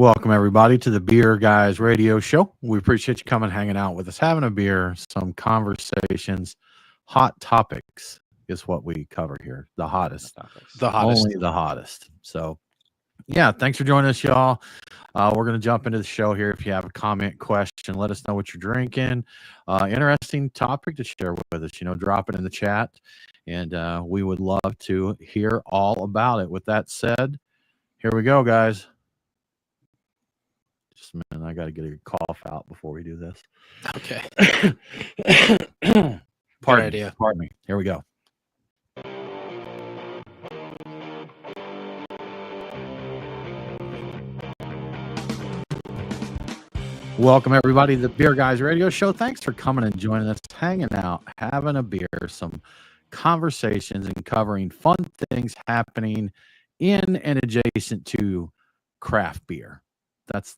Welcome, everybody, to the Beer Guys Radio Show. We appreciate you coming, hanging out with us, having a beer, some conversations. Hot topics is what we cover here. The hottest. The hottest. Only the hottest. So, yeah, thanks for joining us, y'all. We're going to jump into the show here. If you have a comment, question, let us know what you're drinking. Interesting topic to share with us. Drop it in the chat, and we would love to hear all about it. With that said, here we go, guys. Just a minute, I got to get a cough out before we do this. Okay. Pardon me. Here we go. Welcome, everybody, to the Beer Guys Radio Show. Thanks for coming and joining us, hanging out, having a beer, some conversations, and covering fun things happening in and adjacent to craft beer.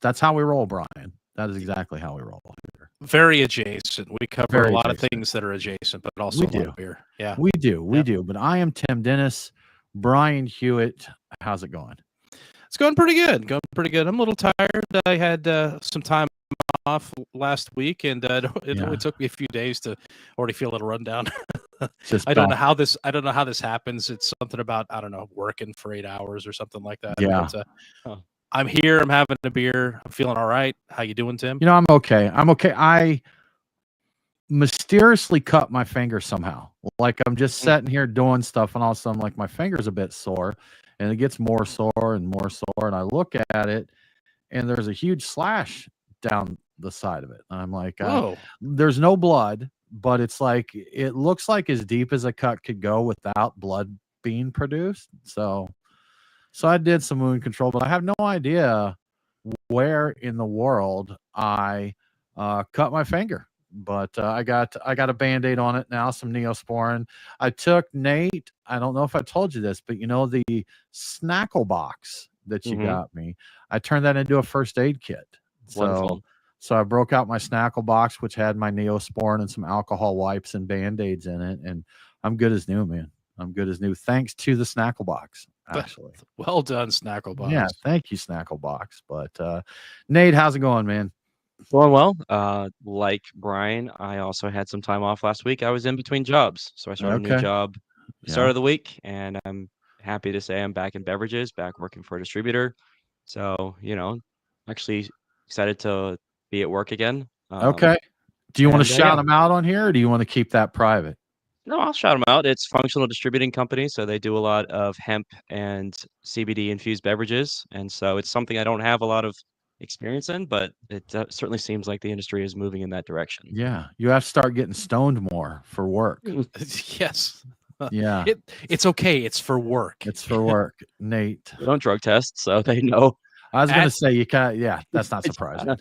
That's how we roll, Brian. That is exactly how we roll here. Very adjacent. We cover a lot of things that are adjacent, but also a lot of beer. Yeah, we do. But I am Tim Dennis. Brian Hewitt. How's it going? It's going pretty good. I'm a little tired. I had some time off last week, and it only took me a few days to already feel a little rundown. I don't know how this happens. It's something about, working for 8 hours or something like that. Yeah. But, I'm here. I'm having a beer. I'm feeling all right. How you doing, Tim? I'm okay. I mysteriously cut my finger somehow. Like I'm just sitting here doing stuff, and all of a sudden, like my finger's a bit sore, and it gets more sore and more sore. And I look at it, and there's a huge slash down the side of it. And I'm like, there's no blood, but it's like it looks like as deep as a cut could go without blood being produced. So I did some wound control, but I have no idea where in the world I cut my finger. But I got a Band-Aid on it now, some Neosporin. I took Nate. I don't know if I told you this, but the Snackle box that you got me, I turned that into a first aid kit. So I broke out my Snackle box, which had my Neosporin and some alcohol wipes and Band-Aids in it, and I'm good as new, man. I'm good as new, thanks to the Snackle box. Actually, well done, Snackle box. Yeah, thank you, Snackle box. But Nate, how's it going, man? Going well. Like Brian, I also had some time off last week. I was in between jobs, so I started a new job start of the week, and I'm happy to say I'm back in beverages, back working for a distributor. So actually excited to be at work again. Okay. Do you want to shout them out on here, or do you want to keep that private? No, I'll shout them out. It's Functional Distributing Company, so they do a lot of hemp and CBD infused beverages, and so it's something I don't have a lot of experience in, but it certainly seems like the industry is moving in that direction. Yeah, you have to start getting stoned more for work. Yes. Yeah. It's okay. It's for work. It's for work. Nate. They don't drug test, so they know. I was going to say you can't. Yeah, that's not surprising.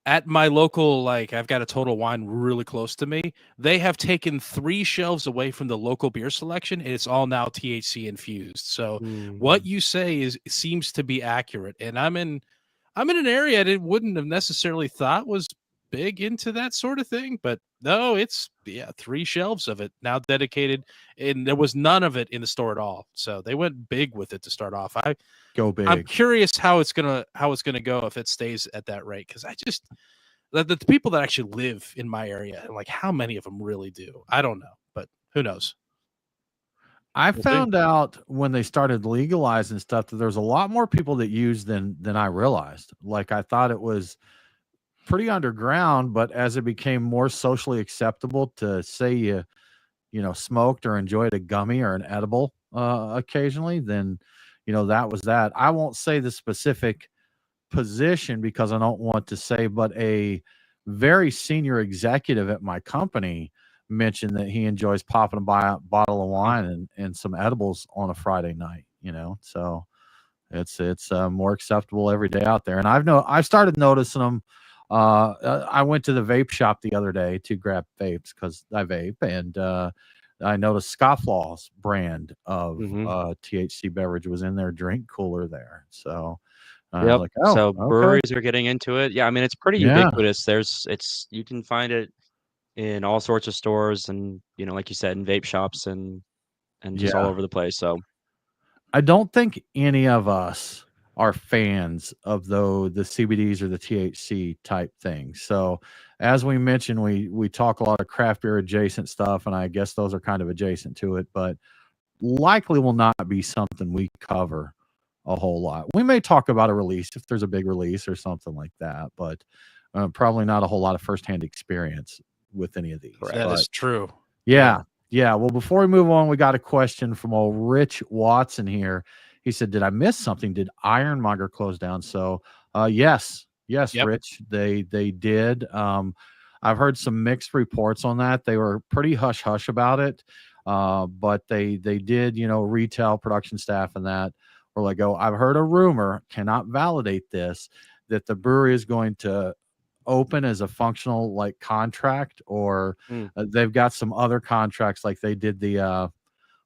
At my local, I've got a Total Wine really close to me. They have taken 3 shelves away from the local beer selection, and it's all now THC infused. So what you say seems to be accurate. And I'm in an area that wouldn't have necessarily thought was big into that sort of thing, but no, it's 3 shelves of it now dedicated, and there was none of it in the store at all. So they went big with it to start off. Go big. I'm curious how it's gonna go if it stays at that rate, because I just the people that actually live in my area, like how many of them really do, I don't know, but who knows. I found out when they started legalizing stuff that there's a lot more people that use than I realized. Like I thought it was pretty underground, but as it became more socially acceptable to say you smoked or enjoyed a gummy or an edible occasionally, then that was that. I won't say the specific position because I don't want to say, but a very senior executive at my company mentioned that he enjoys popping a bottle of wine and some edibles on a Friday night. So it's more acceptable every day out there. And I've started noticing them. I went to the vape shop the other day to grab vapes because I vape, and I noticed Scofflaw's brand of THC beverage was in their drink cooler there. So like, breweries are getting into it. Yeah, I mean it's pretty ubiquitous. You can find it in all sorts of stores, and like you said, in vape shops and just all over the place. So I don't think any of us are fans of the CBDs or the THC type things. So as we mentioned, we talk a lot of craft beer adjacent stuff, and I guess those are kind of adjacent to it, but likely will not be something we cover a whole lot. We may talk about a release if there's a big release or something like that, but probably not a whole lot of firsthand experience with any of these. That is true. Yeah. Well, before we move on, we got a question from old Rich Watson here. He said, "Did I miss something? Did Ironmonger close down?" So, yes, yep. Rich, they did. I've heard some mixed reports on that. They were pretty hush hush about it, but they did. Retail production staff and that were like, "Oh, I've heard a rumor, cannot validate this, that the brewery is going to open as a functional like contract, or they've got some other contracts like they did the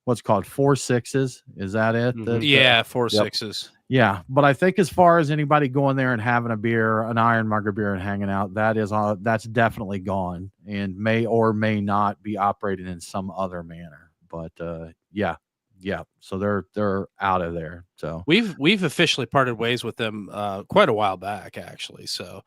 what's called 4-6s. Is that it? Yeah, 4-6s. Yeah, but I think as far as anybody going there and having a beer, an Ironmonger beer, and hanging out, that's definitely gone and may or may not be operated in some other manner. But yeah. So they're out of there. So we've officially parted ways with them quite a while back, actually. So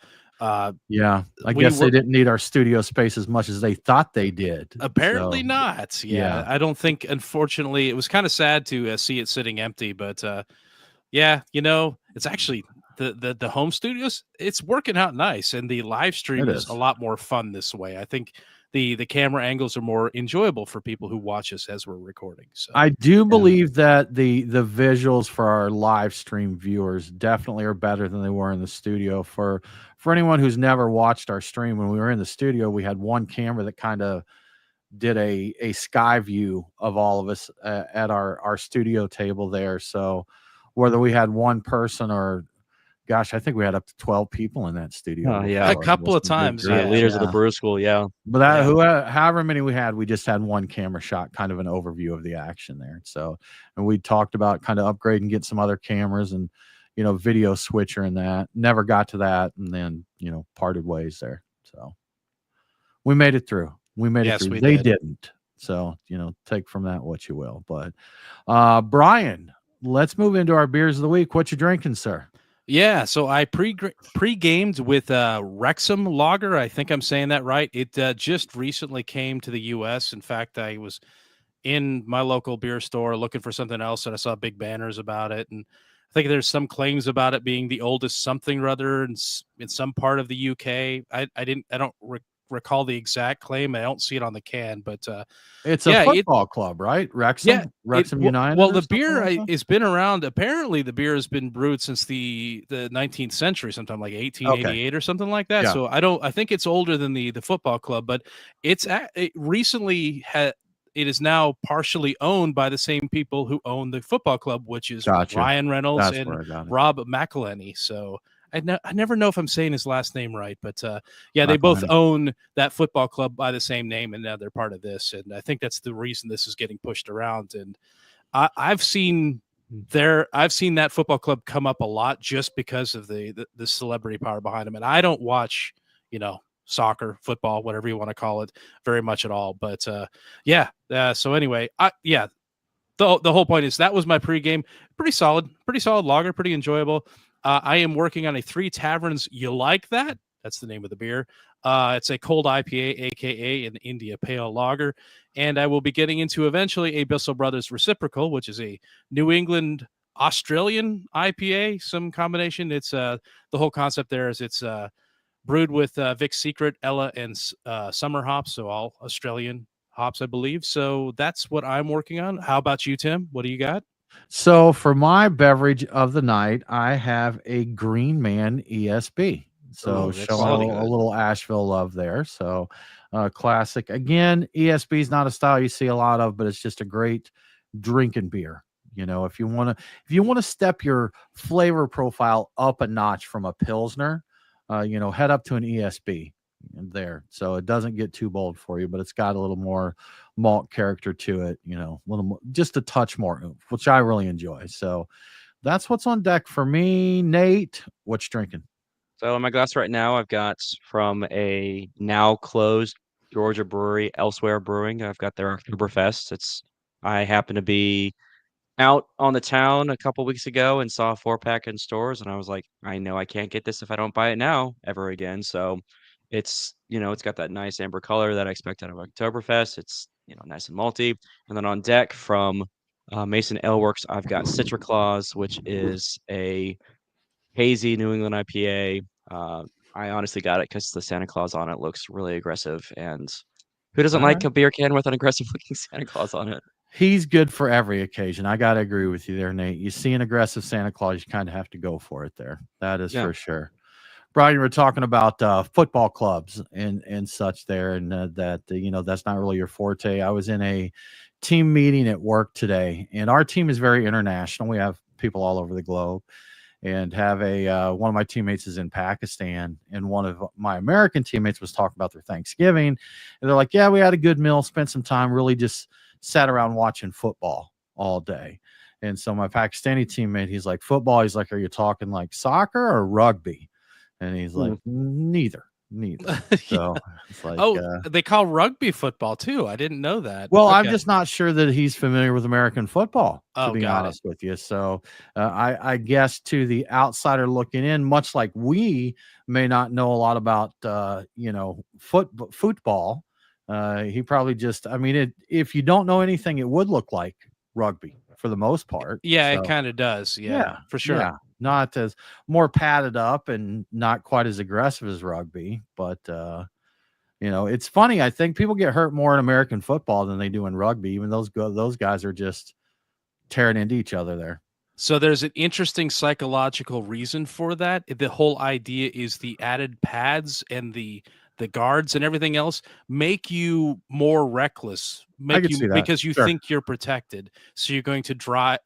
yeah, I guess they didn't need our studio space as much as they thought they did. Apparently not. Yeah, I don't think. Unfortunately, it was kind of sad to see it sitting empty. But yeah, it's actually the home studios. It's working out nice, and the live stream is a lot more fun this way. I think the camera angles are more enjoyable for people who watch us as we're recording. So I do believe that the visuals for our live stream viewers definitely are better than they were in the studio. For anyone who's never watched our stream, when we were in the studio, we had one camera that kind of did a sky view of all of us at our studio table there. So whether we had one person or, gosh, I think we had up to 12 people in that studio. Oh, yeah, a couple of times. Leaders of the brew school, But however many we had, we just had one camera shot, kind of an overview of the action there. So, and we talked about kind of upgrading, get some other cameras and video switcher and that. Never got to that, and then parted ways there. So we made it through. They didn't. So take from that what you will. But Brian, let's move into our beers of the week. What you drinking, sir? Yeah, so I pre-gamed with Wrexham Lager. I think I'm saying that right. It just recently came to the U.S. In fact, I was in my local beer store looking for something else, and I saw big banners about it. And I think there's some claims about it being the oldest something or other in some part of the UK. I don't recall the exact claim. I don't see it on the can, but it's a football club, right? Wrexham, Wrexham United. Well, the beer has been around. Apparently, the beer has been brewed since the 19th century, sometime like 1888 or something like that. Yeah. So I think it's older than the football club, but it recently had. It is now partially owned by the same people who own the football club, which is Ryan Reynolds and Rob McElhenney. So I never know if I'm saying his last name right, but they both own that football club by the same name, and now they're part of this. And I think that's the reason this is getting pushed around. And I've seen that football club come up a lot just because of the celebrity power behind them. And I don't watch, soccer, football, whatever you want to call it, very much at all. But so anyway, the whole point is that was my pregame. Pretty solid lager, pretty enjoyable. I am working on a 3 Taverns You Like That. That's the name of the beer. It's a cold IPA, aka an India Pale Lager. And I will be getting into eventually a Bissell Brothers Reciprocal, which is a New England Australian IPA, some combination. It's the whole concept there is it's brewed with Vic's Secret, Ella, and summer hops, so all Australian hops, I believe. So that's what I'm working on. How about you, Tim? What do you got? So for my beverage of the night, I have a Green Man ESB. So showing a little Asheville love there. So classic. Again, ESB is not a style you see a lot of, but it's just a great drinking beer. If you want to step your flavor profile up a notch from a Pilsner, head up to an ESB there. So it doesn't get too bold for you, but it's got a little more malt character to it, little more, just a touch more oomph, which I really enjoy. So that's what's on deck for me. Nate, what you drinking? So in my glass right now, I've got from a now closed Georgia brewery, Elsewhere Brewing. I've got their Oktoberfest. I happen to be out on the town a couple weeks ago and saw a 4-pack in stores, and I was like, I know I can't get this if I don't buy it now ever again. So it's, it's got that nice amber color that I expect out of Oktoberfest. It's, nice and malty. And then on deck from Mason Ale Works, I've got Citra Claus, which is a hazy New England IPA. I honestly got it because the Santa Claus on it looks really aggressive, and who doesn't All like right. a beer can with an aggressive looking Santa Claus on it? He's good for every occasion. I got to agree with you there, Nate. You see an aggressive Santa Claus, you kind of have to go for it there. That is for sure. Brian, you were talking about football clubs and such there, and that that's not really your forte. I was in a team meeting at work today, and our team is very international. We have people all over the globe, and have one of my teammates is in Pakistan, and one of my American teammates was talking about their Thanksgiving, and they're like, "Yeah, we had a good meal, spent some time, really just sat around watching football all day." And so my Pakistani teammate, he's like, "Football?" He's like, "Are you talking like soccer or rugby?" And he's like, neither. So it's like, they call rugby football too. I didn't know that. Well, okay. I'm just not sure that he's familiar with American football, to be honest with you. So I guess to the outsider looking in, much like we may not know a lot about, football, he probably just, if you don't know anything, it would look like rugby for the most part. Yeah, so, it kind of does. Yeah, for sure. Yeah. Not as more padded up and not quite as aggressive as rugby, but it's funny. I think people get hurt more in American football than they do in rugby. Even those guys are just tearing into each other there. So there's an interesting psychological reason for that. The whole idea is the added pads and the guards and everything else make you more reckless, because you think you're protected. So you're going to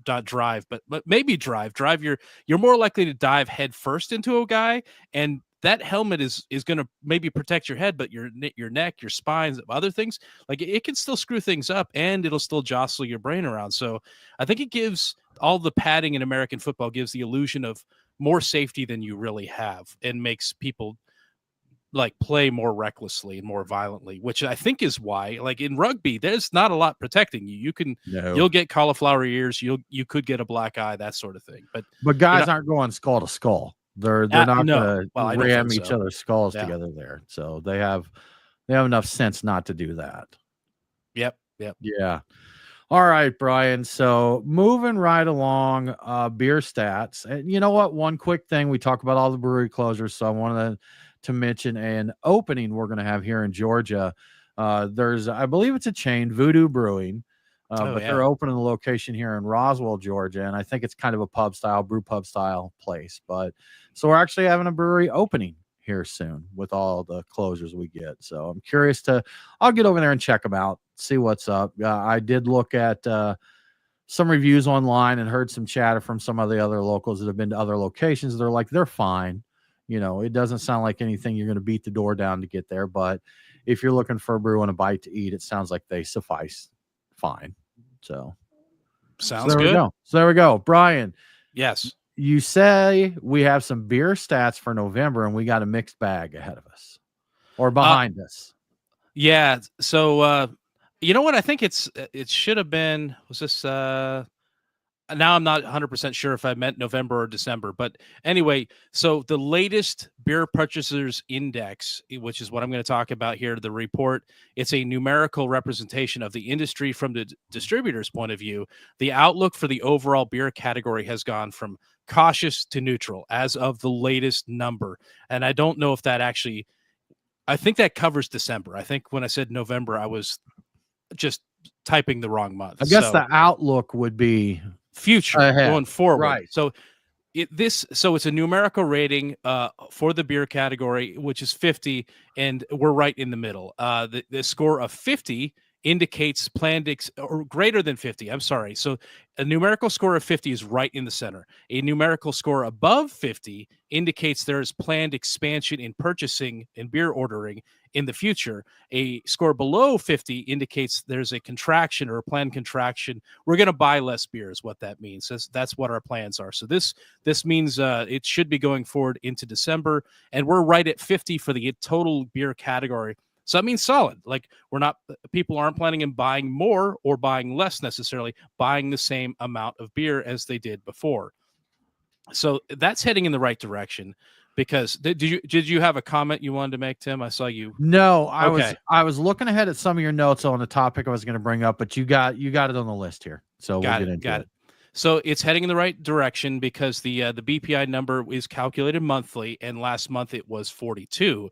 not drive, but maybe drive. You're more likely to dive head first into a guy, and that helmet is going to maybe protect your head, but your neck, your spines, other things, like it can still screw things up, and it'll still jostle your brain around. So I think it gives all the padding in American football gives the illusion of more safety than you really have, and makes people like play more recklessly and more violently, which I think is why, like in rugby, there's not a lot protecting you. You'll get cauliflower ears, you could get a black eye, that sort of thing. But guys aren't going skull to skull. They're not going to ram each other's skulls together there. So they have enough sense not to do that. Yep. Yeah. All right, Brian. So moving right along, beer stats. And you know what? One quick thing, we talk about all the brewery closures, so I wanted to mention an opening we're going to have here in Georgia. There's, I believe it's a chain, Voodoo Brewing, they're opening the location here in Roswell, Georgia, and I think it's kind of a brew pub style place. But so we're actually having a brewery opening here soon with all the closures we get. So I'm curious I'll get over there and check them out, see what's up. I did look at some reviews online and heard some chatter from some of the other locals that have been to other locations. They're like, they're fine. It doesn't sound like anything you're going to beat the door down to get there. But if you're looking for a brew and a bite to eat, it sounds like they suffice fine. So sounds good. So there we go. Brian. Yes. You say we have some beer stats for November, and we got a mixed bag ahead of us or behind us. Yeah. So, you know what? I think it should have been, was this, now I'm not 100% sure if I meant November or December, but anyway, so the latest beer purchasers index, which is what I'm going to talk about here, the report, it's a numerical representation of the industry from the distributor's point of view. The outlook for the overall beer category has gone from cautious to neutral as of the latest number. And I don't know if that actually, I think that covers December. I think when I said November, I was just typing the wrong month. I guess the outlook would be future going forward. Right. So it's a numerical rating for the beer category, which is 50, and we're right in the middle. The score of 50 indicates planned or greater than 50. I'm sorry. So a numerical score of 50 is right in the center. A numerical score above 50 indicates there's planned expansion in purchasing and beer ordering in the future. A score below 50 indicates there's a contraction or a planned contraction. We're going to buy less beer is what that means. That's what our plans are. So this means it should be going forward into December, and we're right at 50 for the total beer category. So that means solid. Like people aren't planning on buying more or buying less necessarily, buying the same amount of beer as they did before. So that's heading in the right direction. Because did you have a comment you wanted to make, Tim? I saw you. No, I was looking ahead at some of your notes on the topic I was going to bring up, but you got it on the list here. So we'll get into it. So it's heading in the right direction because the BPI number is calculated monthly, and last month it was 42.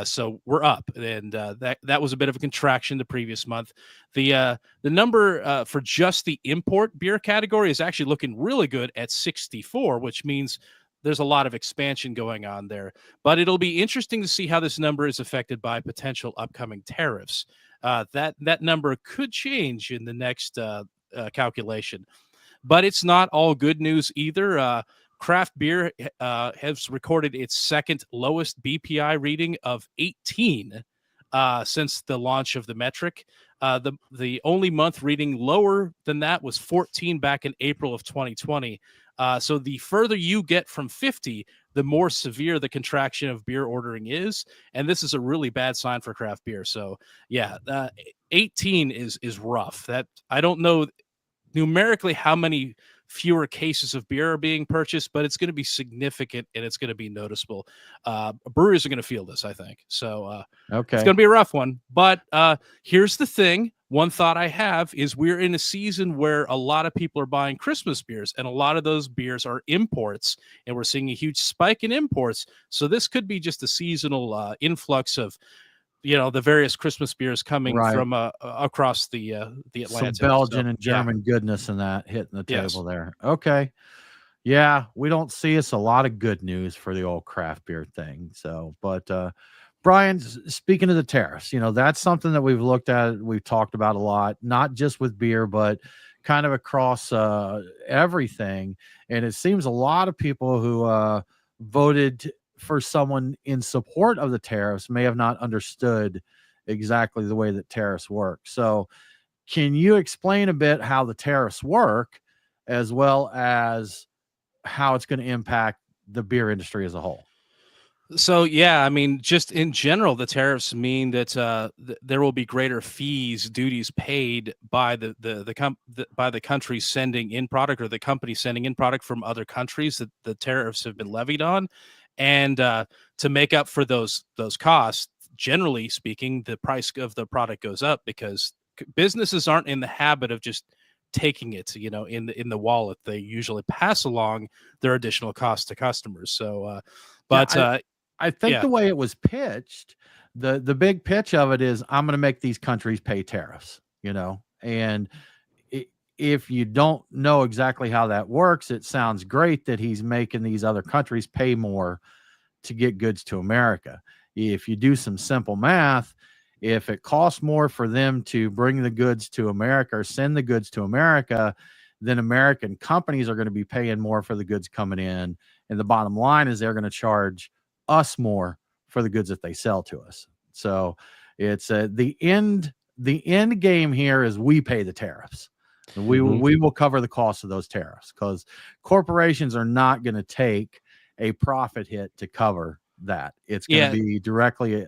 So we're up, and that was a bit of a contraction the previous month. The number for just the import beer category is actually looking really good at 64, which means there's a lot of expansion going on there. But it'll be interesting to see how this number is affected by potential upcoming tariffs. That number could change in the next calculation. But it's not all good news either. Craft beer has recorded its second lowest BPI reading of 18 since the launch of the metric. The only month reading lower than that was 14 back in April of 2020. So the further you get from 50, the more severe the contraction of beer ordering is. And this is a really bad sign for craft beer. So, yeah, 18 is rough. That I don't know numerically how many fewer cases of beer are being purchased, but it's going to be significant and it's going to be noticeable. Breweries are going to feel this, I think. So okay, it's going to be a rough one. But here's the thing. One thought I have is we're in a season where a lot of people are buying Christmas beers, and a lot of those beers are imports, and we're seeing a huge spike in imports. So this could be just a seasonal influx of the various Christmas beers coming from across the Atlantic. Some Belgian and German goodness and that hitting the table there. Okay. Yeah, we don't see us a lot of good news for the old craft beer thing. So, but Brian, speaking of the tariffs, that's something that we've looked at, we've talked about a lot, not just with beer, but kind of across everything. And it seems a lot of people who voted for someone in support of the tariffs may have not understood exactly the way that tariffs work. So can you explain a bit how the tariffs work, as well as how it's going to impact the beer industry as a whole? So, yeah, I mean, just in general, the tariffs mean that there will be greater fees, duties paid by by the country sending in product, or the company sending in product from other countries that the tariffs have been levied on. And to make up for those costs, generally speaking, the price of the product goes up because businesses aren't in the habit of just taking it, in the wallet. They usually pass along their additional costs to customers. So, I think the way it was pitched, the big pitch of it is, I'm going to make these countries pay tariffs, and if you don't know exactly how that works, it sounds great that he's making these other countries pay more to get goods to America. If you do some simple math, if it costs more for them to bring the goods to America or send the goods to America, then American companies are going to be paying more for the goods coming in. And the bottom line is they're going to charge us more for the goods that they sell to us. So it's the end game here is we pay the tariffs. We will cover the cost of those tariffs, because corporations are not going to take a profit hit to cover that. It's going to be directly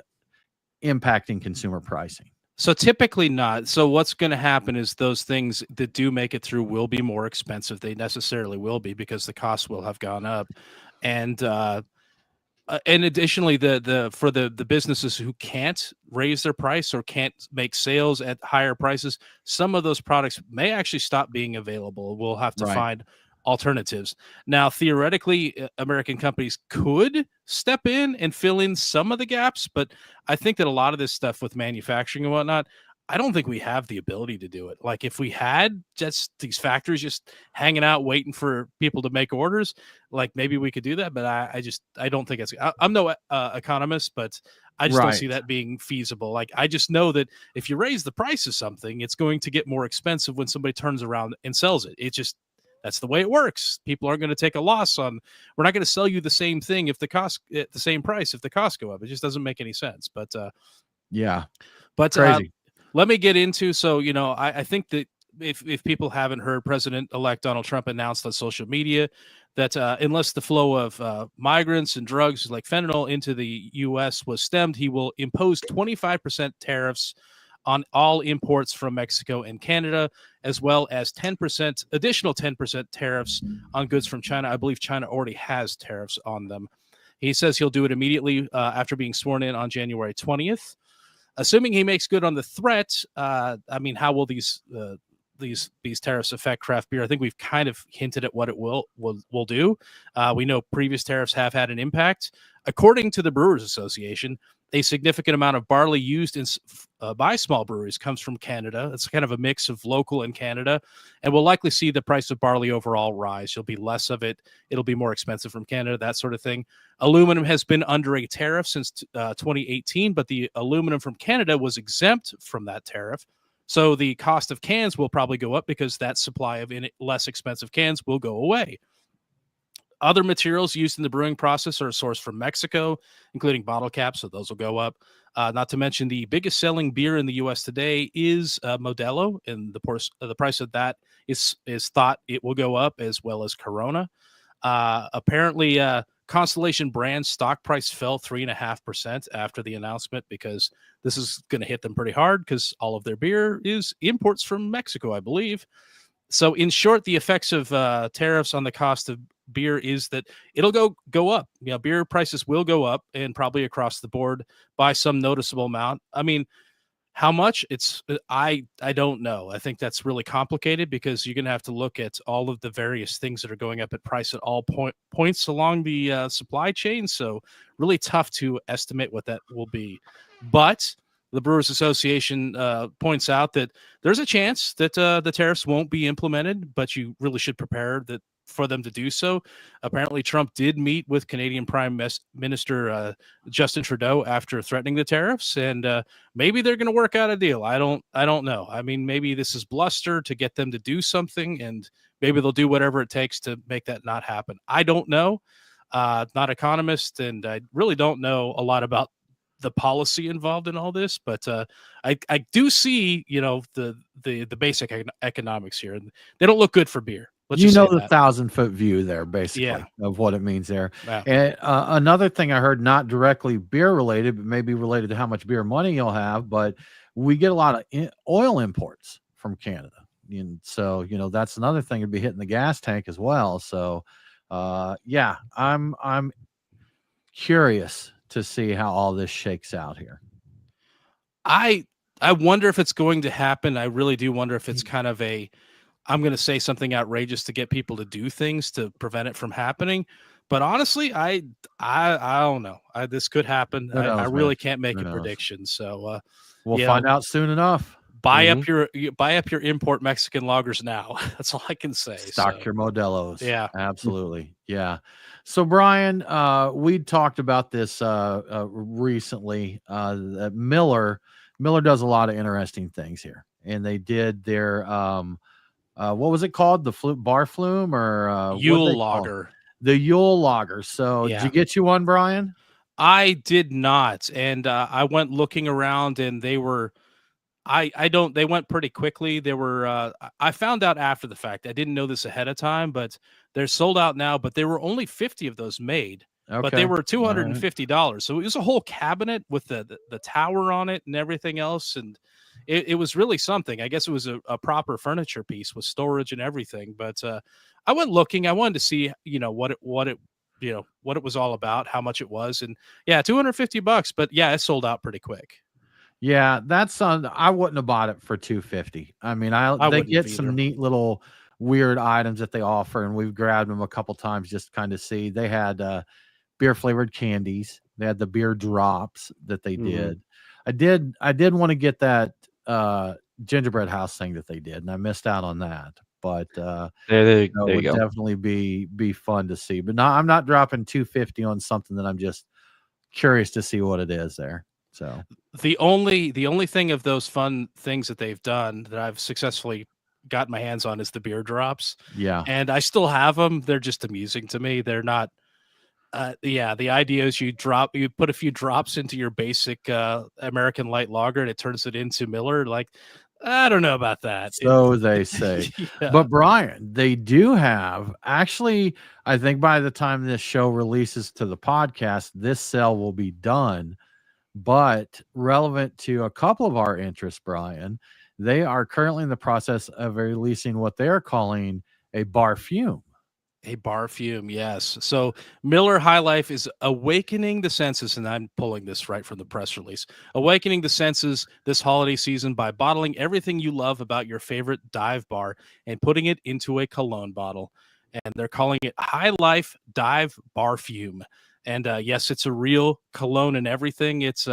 impacting consumer pricing. So typically not. So what's going to happen is those things that do make it through will be more expensive. They necessarily will be, because the costs will have gone up. And additionally, for the businesses who can't raise their price or can't make sales at higher prices, some of those products may actually stop being available. We'll have to find alternatives. Now, theoretically, American companies could step in and fill in some of the gaps, but I think that a lot of this stuff with manufacturing and whatnot, I don't think we have the ability to do it. Like, if we had just these factories just hanging out waiting for people to make orders, like, maybe we could do that. But I don't think I'm no economist, but I just don't see that being feasible. Like, I just know that if you raise the price of something, it's going to get more expensive when somebody turns around and sells it. That's the way it works. People aren't going to take a loss on. We're not going to sell you the same thing at the same price if the costs go up. It just doesn't make any sense. But crazy. Let me get into, I think that if people haven't heard, President-elect Donald Trump announced on social media that unless the flow of migrants and drugs like fentanyl into the U.S. was stemmed, he will impose 25% tariffs on all imports from Mexico and Canada, as well as 10% additional 10% tariffs on goods from China. I believe China already has tariffs on them. He says he'll do it immediately after being sworn in on January 20th. Assuming he makes good on the threat, I mean, how will these tariffs affect craft beer? I think we've kind of hinted at what it will do. We know previous tariffs have had an impact. According to the Brewers Association, a significant amount of barley used by small breweries comes from Canada. It's kind of a mix of local and Canada, and we'll likely see the price of barley overall rise. There'll be less of it. It'll be more expensive from Canada, that sort of thing. Aluminum has been under a tariff since 2018, but the aluminum from Canada was exempt from that tariff. So the cost of cans will probably go up because that supply of less expensive cans will go away. Other materials used in the brewing process are sourced from Mexico, including bottle caps, so those will go up. Not to mention the biggest selling beer in the U.S. today is Modelo, and the price of that is thought it will go up, as well as Corona. Apparently, Constellation Brands stock price fell 3.5% after the announcement because this is going to hit them pretty hard because all of their beer is imports from Mexico, I believe. So in short, the effects of tariffs on the cost of beer is that it'll go up. You know, beer prices will go up, and probably across the board by some noticeable amount. I mean, how much? I don't know. I think that's really complicated because you're going to have to look at all of the various things that are going up at price at all points along the supply chain. So really tough to estimate what that will be. But the Brewers Association points out that there's a chance that the tariffs won't be implemented, but you really should prepare for them to do so. Apparently, Trump did meet with Canadian Prime Minister Justin Trudeau after threatening the tariffs, and maybe they're going to work out a deal. I don't know. I mean, maybe this is bluster to get them to do something, and maybe they'll do whatever it takes to make that not happen. I don't know. Not an economist, and I really don't know a lot about the policy involved in all this, but I do see, the basic economics here, and they don't look good for beer. The 1,000-foot view there, basically, of what it means there. Yeah. And another thing I heard, not directly beer related, but maybe related to how much beer money you'll have, but we get a lot of oil imports from Canada. And so, that's another thing to be hitting the gas tank as well. So, yeah, I'm curious to see how all this shakes out here. I wonder if it's going to happen. I really do wonder if it's kind of I'm going to say something outrageous to get people to do things to prevent it from happening. But honestly, I don't know. This could happen. I really can't make a prediction. So we'll find out soon enough. Buy up your import Mexican lagers now. That's all I can say. Stock your Modelos. Yeah, absolutely. Yeah. So Brian, we talked about this recently. That Miller does a lot of interesting things here, and they did their what was it called? The bar flume or Yule lager? The Yule lager. So did you get you one, Brian? I did not, and I went looking around, and they were. They went pretty quickly. They were, I found out after the fact. I didn't know this ahead of time, but they're sold out now, but there were only 50 of those made, but they were $250. So it was a whole cabinet with the tower on it and everything else. And it was really something. I guess it was a proper furniture piece with storage and everything. But I went looking, I wanted to see, what it was all about, how much it was. And yeah, $250, but yeah, it sold out pretty quick. Yeah, that's on. I wouldn't have bought it for $250. I mean, they get some neat little weird items that they offer, and we've grabbed them a couple times just to kind of see. They had beer flavored candies. They had the beer drops that they did. I did want to get that gingerbread house thing that they did, and I missed out on that. But there it would definitely be fun to see. But no, I'm not dropping $250 on something that I'm just curious to see what it is there. So the only thing of those fun things that they've done that I've successfully got my hands on is the beer drops. Yeah. And I still have them. They're just amusing to me. They're not, the idea is you put a few drops into your basic American light lager and it turns it into Miller. Like, I don't know about that. So they say. Yeah. But Brian, they do have actually, I think by the time this show releases to the podcast, this sale will be done. But relevant to a couple of our interests, Brian, they are currently in the process of releasing what they're calling a barfume. A barfume, yes. So Miller High Life is awakening the senses, and I'm pulling this right from the press release. Awakening the senses this holiday season by bottling everything you love about your favorite dive bar and putting it into a cologne bottle. And they're calling it High Life Dive Barfume. And yes, it's a real cologne and everything. It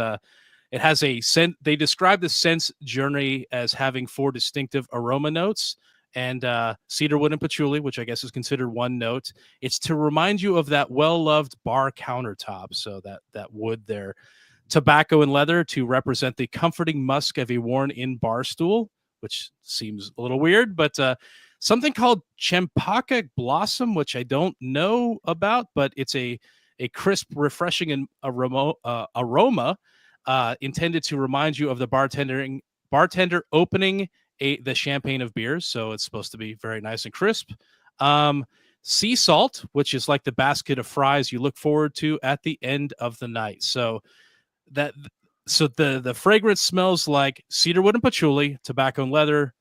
has a scent. They describe the scent's journey as having 4 distinctive aroma notes and cedarwood and patchouli, which I guess is considered one note. It's to remind you of that well-loved bar countertop. So that wood there. Tobacco and leather to represent the comforting musk of a worn-in bar stool, which seems a little weird, but something called Champaca Blossom, which I don't know about, but it's a crisp, refreshing aroma intended to remind you of the bartender opening the champagne of beers. So it's supposed to be very nice and crisp. Sea salt, which is like the basket of fries you look forward to at the end of the night. So the fragrance smells like cedarwood and patchouli, tobacco and leather,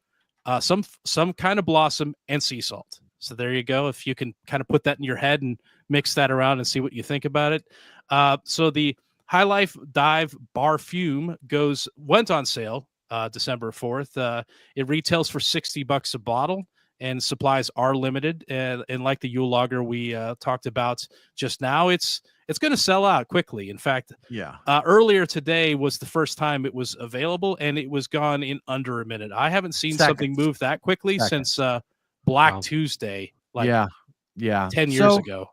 some kind of blossom, and sea salt. So there you go. If you can kind of put that in your head and mix that around and see what you think about it. So the High Life Dive Barfume went on sale December 4th. It retails for $60 a bottle, and supplies are limited. And like the Yule Lager we talked about just now, it's going to sell out quickly. In fact, earlier today was the first time it was available, and it was gone in under a minute. I haven't seen something move that quickly since Black Tuesday, 10 years ago.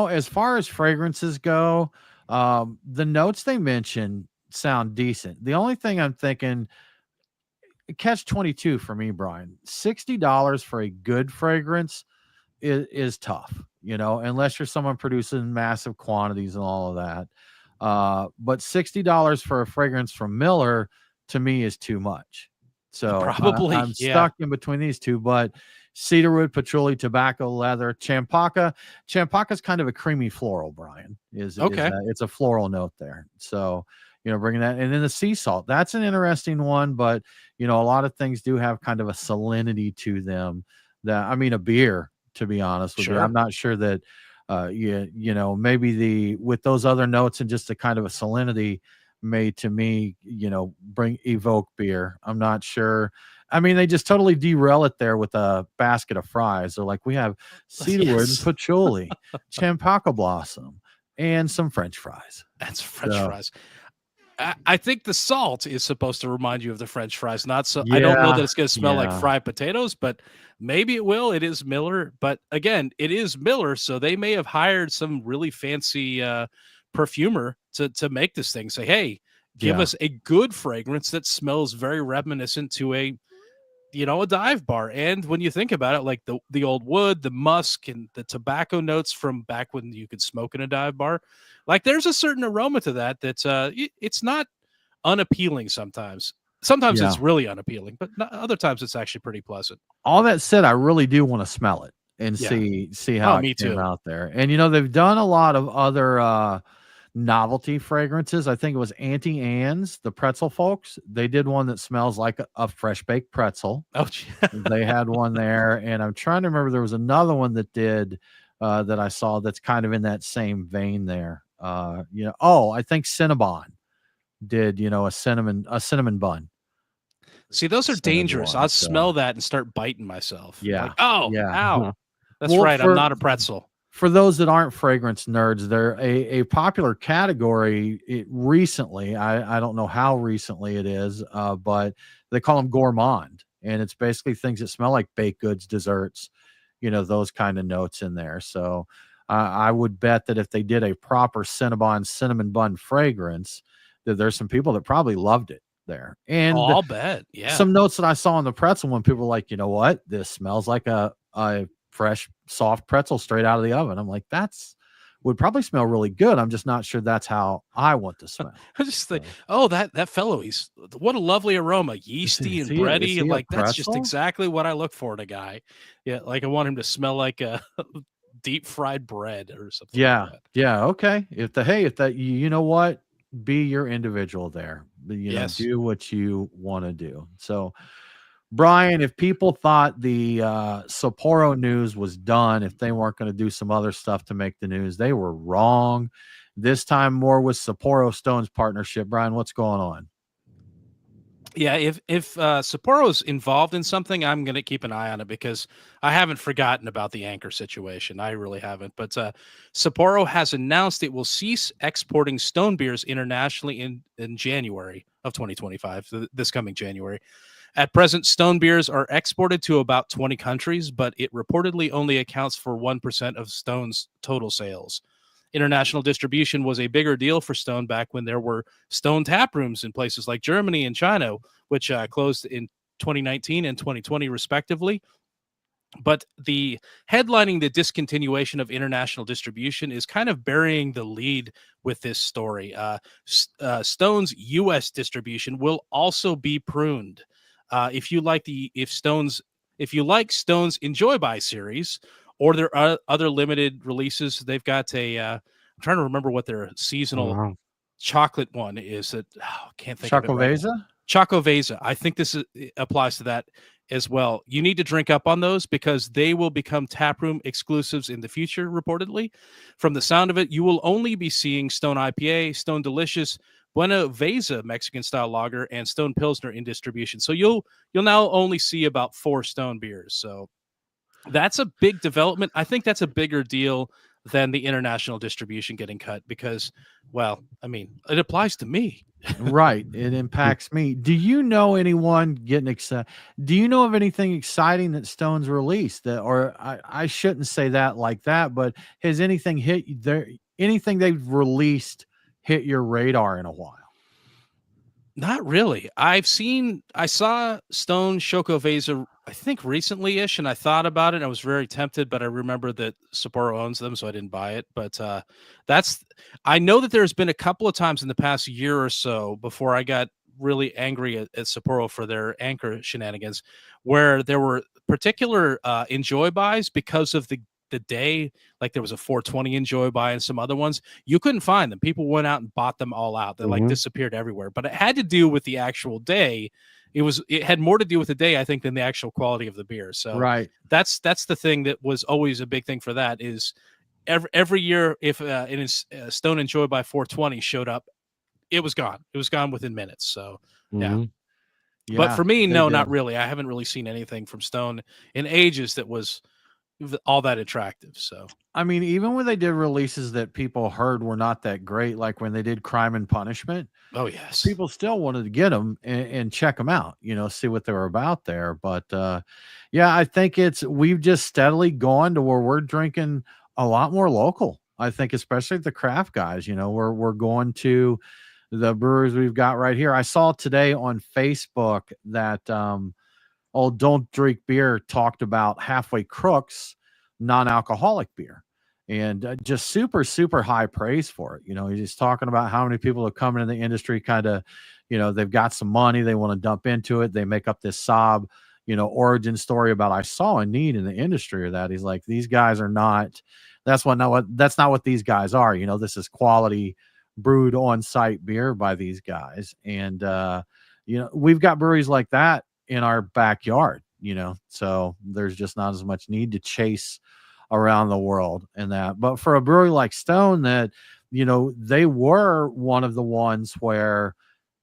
As far as fragrances go, the notes they mentioned sound decent. The only thing I'm thinking, catch 22 for me, Brian. $60 for a good fragrance is tough, unless you're someone producing massive quantities and all of that. But $60 for a fragrance from Miller to me is too much. So probably I'm stuck in between these two, but cedarwood, patchouli, tobacco, leather, champaca. Champaca's kind of a creamy floral, Brian. It's a floral note there. So, bringing that, and then the sea salt, that's an interesting one, but a lot of things do have kind of a salinity to them a beer, to be honest with you. I'm not sure that, maybe with those other notes and just a kind of a salinity may, to me, evoke beer. I'm not sure. They just totally derail it there with a basket of fries. They're like, we have cedarwood and patchouli, champaca blossom, and some French fries. That's French fries. I think the salt is supposed to remind you of the French fries. I don't know that it's going to smell like fried potatoes, but maybe it will. It is Miller, but again, it is Miller, so they may have hired some really fancy perfumer to make this thing. Say, hey, give us a good fragrance that smells very reminiscent to a dive bar. And when you think about it, like the old wood, the musk, and the tobacco notes from back when you could smoke in a dive bar, like there's a certain aroma to that it's not unappealing sometimes. Sometimes it's really unappealing, but other times it's actually pretty pleasant. All that said, I really do want to smell it and see how it came out there. And they've done a lot of other novelty fragrances. I think it was Auntie Anne's, the pretzel folks. They did one that smells like a fresh baked pretzel. They had one there, and I'm trying to remember, there was another one that did that I saw that's kind of in that same vein there. I think Cinnabon did a cinnamon bun. See, those are dangerous. I'll smell that and start biting myself. Ow. That's right. I'm not a pretzel. For those that aren't fragrance nerds, they're a popular category recently. I don't know how recently it is, but they call them gourmand, and it's basically things that smell like baked goods, desserts, those kind of notes in there. So I would bet that if they did a proper Cinnabon cinnamon bun fragrance, that there's some people that probably loved it there. And I'll bet. Yeah. Some notes that I saw on the pretzel when people were like, you know what, this smells like a fresh, soft pretzel straight out of the oven. I'm like, that's would probably smell really good. I'm just not sure that's how I want to smell. I just think, oh, that fellow, what a lovely aroma, yeasty and bready. Like that's just exactly what I look for in a guy. Yeah, like I want him to smell like a deep fried bread or something. Yeah, like that. Yeah. Okay. If that you know what, be your individual there. You know, do what you want to do. So, Brian, if people thought the Sapporo news was done, if they weren't going to do some other stuff to make the news, they were wrong. This time more with Sapporo Stone's partnership. Brian, what's going on? Yeah, if Sapporo's involved in something, I'm going to keep an eye on it because I haven't forgotten about the Anchor situation. I really haven't. But Sapporo has announced it will cease exporting Stone beers internationally in January of 2025, this coming January. At present, Stone beers are exported to about 20 countries, but it reportedly only accounts for 1% of Stone's total sales. International distribution was a bigger deal for Stone back when there were Stone tap rooms in places like Germany and China, which closed in 2019 and 2020 respectively. But the headlining the discontinuation of international distribution is kind of burying the lead with this story. Stone's U.S. distribution will also be pruned. If you like Stone's Enjoy By series, or there are other limited releases, they've got I'm trying to remember what their seasonal chocolate one is. Can't think of it. Right now. Chocovesa. I think this applies to that as well. You need to drink up on those because they will become taproom exclusives in the future, reportedly. From the sound of it, you will only be seeing Stone IPA, Stone Delicious, Buena Vesa Mexican style lager, and Stone Pilsner in distribution. So you'll now only see about 4 Stone beers. So that's a big development. I think that's a bigger deal than the international distribution getting cut because, well, I mean, it applies to me. Right. It impacts me. Do you know anyone getting excited? Do you know of anything exciting that Stone's released or I shouldn't say that like that, but has anything anything they've released hit your radar in a while? Not really. I saw Stone Chocovesa, I think recently-ish, and I thought about it. I was very tempted, but I remember that Sapporo owns them, so I didn't buy it. But I know that there's been a couple of times in the past year or so before I got really angry at Sapporo for their Anchor shenanigans, where there were particular Enjoy Buys because of the day, like there was a 420 Enjoy By and some other ones. You couldn't find them. People went out and bought them all out. They like disappeared everywhere. But it had to do with the actual day. It had more to do with the day, I think, than the actual quality of the beer. So right. That's the thing that was always a big thing for that is every year if Stone Enjoy By 420 showed up, it was gone. It was gone within minutes. So yeah. But for me, no, not really. I haven't really seen anything from Stone in ages that was all that attractive. So I mean, even when they did releases that people heard were not that great, like when they did Crime and Punishment, oh yes, people still wanted to get them and check them out, see what they were about there. But yeah, I think we've just steadily gone to where we're drinking a lot more local. I think especially the craft guys, we're going to the brewers we've got right here. I saw today on Facebook that Don't Drink Beer talked about Halfway Crooks non-alcoholic beer and just super, super high praise for it. He's talking about how many people have come into the industry kind of, they've got some money, they want to dump into it. They make up this sob, origin story about I saw a need in the industry or that. He's like, these guys are not, that's not what these guys are. This is quality brewed on site beer by these guys. And, we've got breweries like that in our backyard, so there's just not as much need to chase around the world and that. But for a brewery like Stone that, they were one of the ones where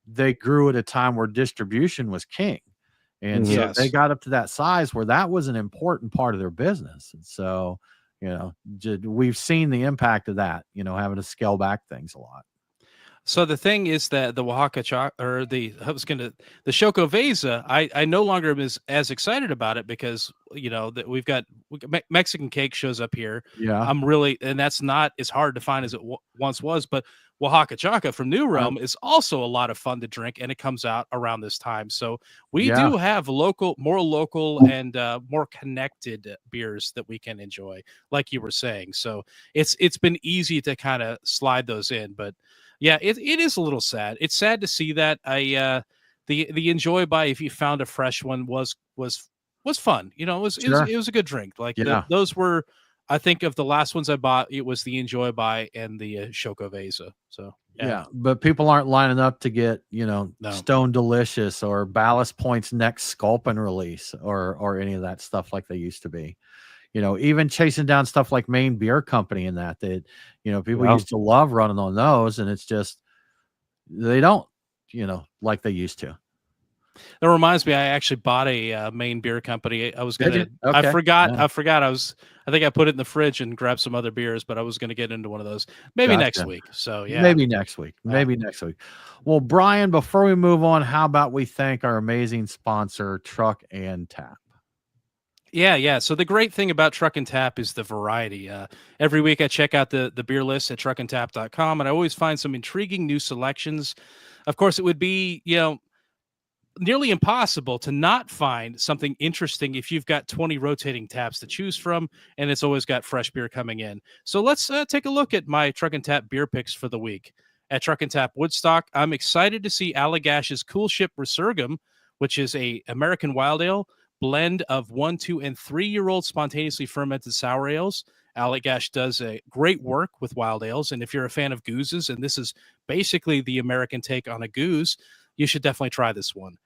they grew at a time where distribution was king. And so they got up to that size where that was an important part of their business. And so, we've seen the impact of that, having to scale back things a lot. So the thing is that the the Shocoveza, I no longer am as excited about it because that we've got Mexican cake shows up here. Yeah. And that's not as hard to find as it once was, but Oaxaca Chaca from New Realm is also a lot of fun to drink, and it comes out around this time. So we do have more local and more connected beers that we can enjoy, like you were saying. So it's been easy to kind of slide those in, but yeah, it is a little sad. It's sad to see that. The Enjoy by, if you found a fresh one, was fun. It was a good drink. Like those were. I think of the last ones I bought, it was the Enjoy by and the Shocoveza. So yeah, but people aren't lining up to get Stone Delicious or Ballast Point's next Sculpin release or any of that stuff like they used to be. Even chasing down stuff like Maine Beer Company and that people used to love running on those, and it's just they don't like they used to. That reminds me, I actually bought a Maine Beer Company. I was gonna. Okay. I forgot. I think I put it in the fridge and grabbed some other beers, but I was gonna get into one of those maybe next week. So yeah, maybe next week. Well, Brian, before we move on, how about we thank our amazing sponsor, Truck and Tap? Yeah. So the great thing about Truck and Tap is the variety. Every week I check out the beer list at truckandtap.com, and I always find some intriguing new selections. Of course, it would be nearly impossible to not find something interesting if you've got 20 rotating taps to choose from, and it's always got fresh beer coming in. So let's take a look at my Truck and Tap beer picks for the week. At Truck and Tap Woodstock, I'm excited to see Allagash's Cool Ship Resurgam, which is a American wild ale blend of 1, 2, and 3-year-old spontaneously fermented sour ales. Allagash does a great work with wild ales, and if you're a fan of gooses, and this is basically the American take on a goose, you should definitely try this one.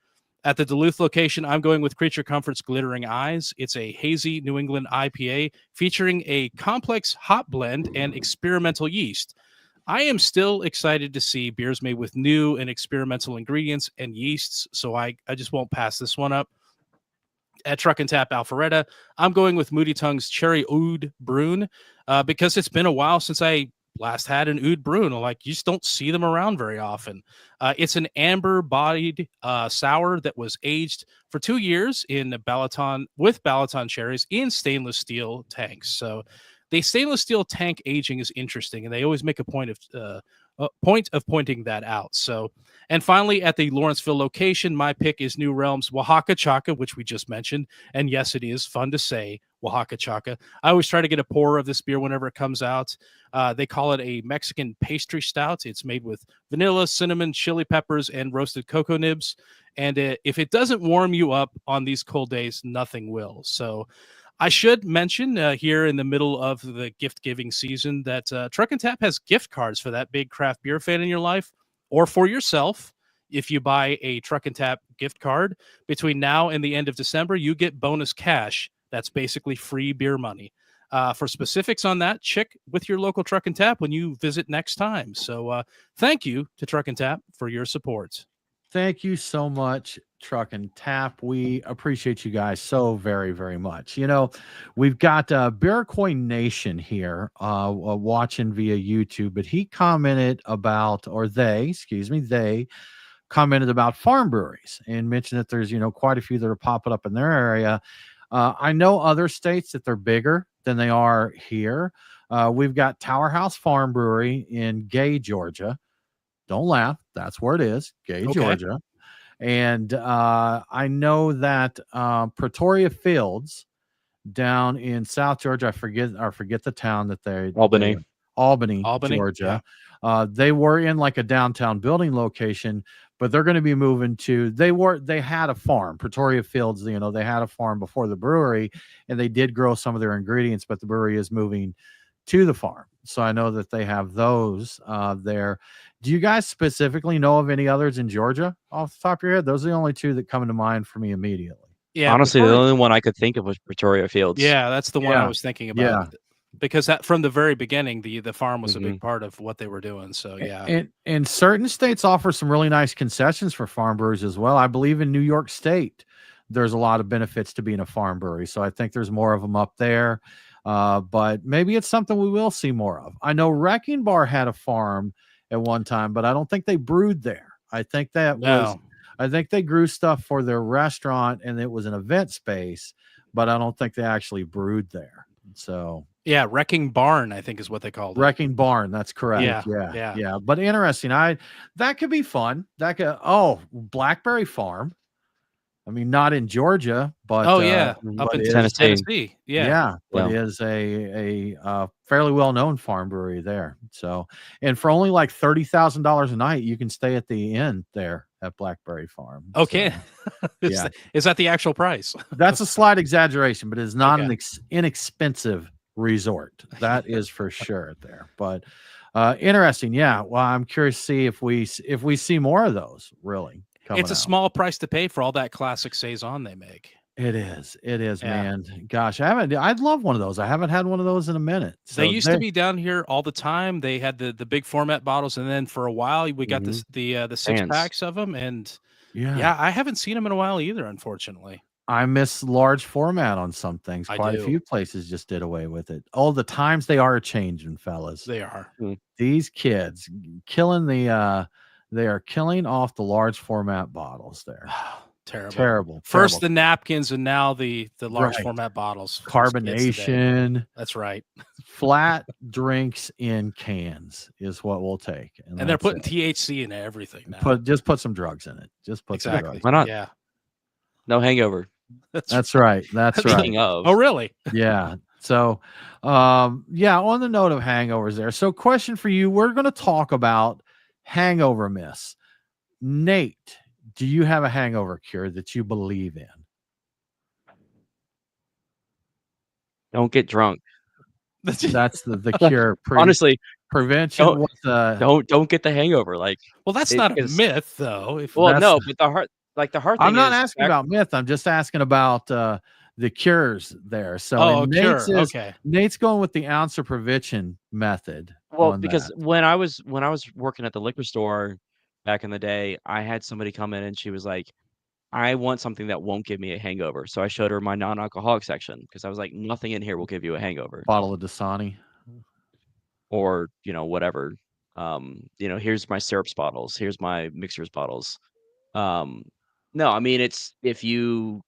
At the Duluth location, I'm going with Creature Comfort's Glittering Eyes. It's a hazy New England IPA featuring a complex hop blend and experimental yeast. I am still excited to see beers made with new and experimental ingredients and yeasts, so I just won't pass this one up. At Truck and Tap Alpharetta, I'm going with Moody Tongue's Cherry Oud Brune because it's been a while since I last had an Oud Brune. Like, you just don't see them around very often. It's an amber-bodied sour that was aged for 2 years in with Balaton cherries in stainless steel tanks. So the stainless steel tank aging is interesting, and they always make a point of pointing that out. So, and finally, at the Lawrenceville location, my pick is New Realm's Oaxaca Chaca, which we just mentioned. And yes, it is fun to say Oaxaca Chaca. I always try to get a pour of this beer whenever it comes out. They call it a Mexican pastry stout. It's made with vanilla, cinnamon, chili peppers, and roasted cocoa nibs. And if it doesn't warm you up on these cold days, nothing will. So I should mention here in the middle of the gift-giving season that Truck and Tap has gift cards for that big craft beer fan in your life, or for yourself. If you buy a Truck and Tap gift card between now and the end of December, you get bonus cash. That's basically free beer money. For specifics on that, check with your local Truck and Tap when you visit next time. So thank you to Truck and Tap for your support. Thank you so much, Truck and Tap. We appreciate you guys so very, very much. We've got Bearcoin Nation here watching via YouTube, but he commented about, they commented about farm breweries and mentioned that there's, quite a few that are popping up in their area. I know other states that they're bigger than they are here. We've got Tower House Farm Brewery in Gay, Georgia. Don't laugh. That's where it is, Gay, Georgia. And I know that Pretoria Fields down in South Georgia, I forget the town that they Albany, Georgia. Yeah. They were in like a downtown building location, but they're going to be moving to. They had a farm, Pretoria Fields. They had a farm before the brewery, and they did grow some of their ingredients, but the brewery is moving to the farm. So I know that they have those there. Do you guys specifically know of any others in Georgia off the top of your head? Those are the only two that come to mind for me immediately. Yeah, honestly, the only one I could think of was Pretoria Fields. Yeah, that's the one I was thinking about. Yeah. Because that from the very beginning, the farm was a big part of what they were doing. So yeah, and certain states offer some really nice concessions for farm breweries as well. I believe in New York State, there's a lot of benefits to being a farm brewery. So I think there's more of them up there. But maybe it's something we will see more of. I know Wrecking Bar had a farm at one time, but I don't think they brewed there. I think I think they grew stuff for their restaurant, and it was an event space, but I don't think they actually brewed there. So yeah, Wrecking Barn, I think is what they called it. Wrecking Barn, that's correct. Yeah. But interesting. That could be fun. Blackberry Farm. I mean, not in Georgia, but up in Tennessee. But it is a fairly well known farm brewery there. So, and for only like $30,000 a night, you can stay at the inn there at Blackberry Farm. Okay, so, is that the actual price? That's a slight exaggeration, but it's not an inexpensive resort. That is for sure there. But interesting. Yeah. Well, I'm curious to see if we see more of those. Really. It's a small price to pay for all that classic saison they make. It is, man. Gosh, I'd love one of those. I haven't had one of those in a minute. So they used to be down here all the time. They had the big format bottles, and then for a while we got the 6-packs of them. And I haven't seen them in a while either, unfortunately. I miss large format on some things. Quite a few places just did away with it. All the times they are changing, fellas. They are. These kids killing they are killing off the large format bottles there. Terrible. First the napkins, and now the large format bottles. Carbonation. That's right. Flat drinks in cans is what we'll take. And they're putting THC in everything now. Just put some drugs in it. Just put some drugs. Why not? Yeah. No hangover. That's right. That's right. Oh, really? Yeah. So, on the note of hangovers there. So question for you, we're going to talk about hangover myths. Nate, do you have a hangover cure that you believe in? Don't get drunk. That's the cure. Honestly, prevention. Don't get the hangover. Like, well, that's not a myth, though. But the heart thing I'm not asking about myth. I'm just asking about the cures there. So Nate's going with the ounce of prevention method. Well, because when I was working at the liquor store back in the day, I had somebody come in and she was like, I want something that won't give me a hangover. So I showed her my non-alcoholic section because I was like, nothing in here will give you a hangover. Bottle of Dasani. Or, whatever. Here's my syrups bottles. Here's my mixers bottles. No, I mean, it's if you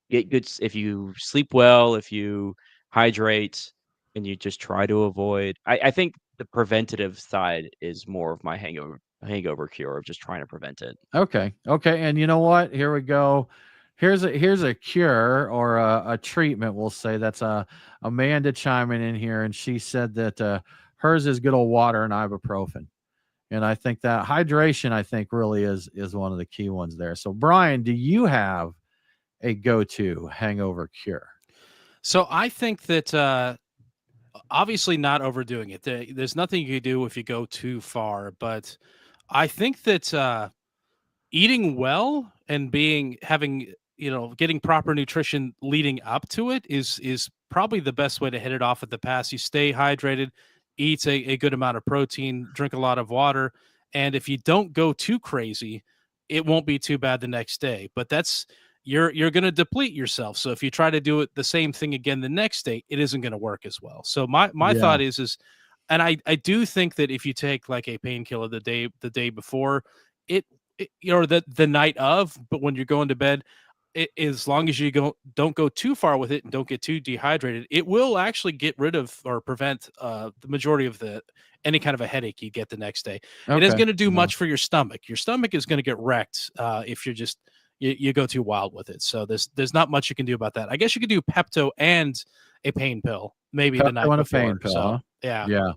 get good, if you sleep well, if you hydrate, and you just try to avoid. I think the preventative side is more of my hangover cure of just trying to prevent it. Okay. And you know what? Here we go. Here's a cure or a treatment. We'll say that's Amanda chiming in here, and she said that hers is good old water and ibuprofen. And I think that hydration, really is one of the key ones there. So, Brian, do you have a go-to hangover cure? So I think that obviously not overdoing it. There's nothing you can do if you go too far, but I think that eating well and getting proper nutrition leading up to it is probably the best way to hit it off at the pass. You stay hydrated, eat a good amount of protein, drink a lot of water, and if you don't go too crazy, it won't be too bad the next day. But you're going to deplete yourself. So if you try to do it the same thing again the next day, it isn't going to work as well. So my thought is, and I do think that if you take like a painkiller the day before, the night of, but when you're going to bed, as long as you don't go too far with it and don't get too dehydrated, it will actually get rid of or prevent the majority of any kind of a headache you get the next day. Okay. It isn't going to do much for your stomach. Your stomach is going to get wrecked if you're just you go too wild with it. So there's not much you can do about that. I guess you could do Pepto and a pain pill, maybe the night before. A pain pill, huh? Yeah.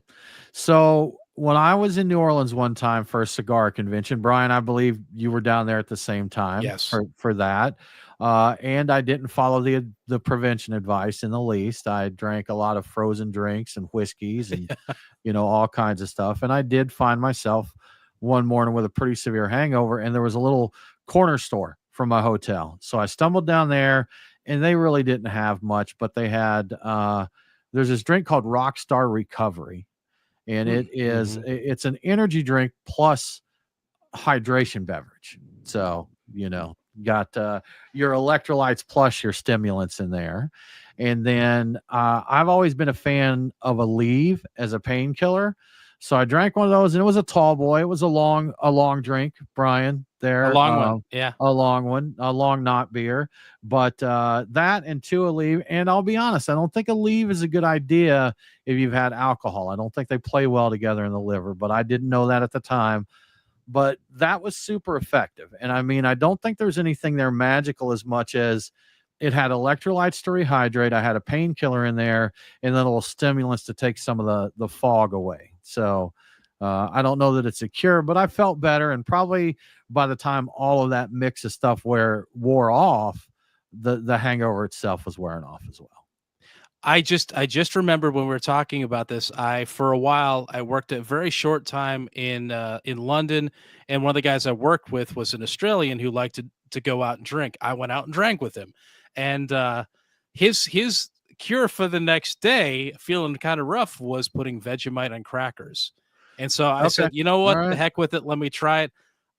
So when I was in New Orleans one time for a cigar convention, Brian, I believe you were down there at the same time. Yes. For that. And I didn't follow the prevention advice in the least. I drank a lot of frozen drinks and whiskeys and, all kinds of stuff. And I did find myself one morning with a pretty severe hangover, and there was a little corner store from my hotel. So I stumbled down there, and they really didn't have much, but they had, there's this drink called Rockstar Recovery. And it's an energy drink plus hydration beverage. So, got your electrolytes plus your stimulants in there. And then I've always been a fan of Aleve as a painkiller. So I drank one of those, and it was a tall boy. It was a long drink, Brian. A There, long one, yeah. a long one, a long not beer. But that and two Aleve. And I'll be honest, I don't think Aleve is a good idea if you've had alcohol. I don't think they play well together in the liver. But I didn't know that at the time. But that was super effective. And I mean, I don't think there's anything there magical as much as it had electrolytes to rehydrate. I had a painkiller in there, and then little stimulants to take some of the fog away. So I don't know that it's a cure, but I felt better. And probably by the time all of that mix of stuff wore off, the hangover itself was wearing off as well. I just remember when we were talking about this. For a while I worked a very short time in London, and one of the guys I worked with was an Australian who liked to go out and drink. I went out and drank with him, and his cure for the next day, feeling kind of rough, was putting Vegemite on crackers. And so I said, you know what, the heck with it, let me try it.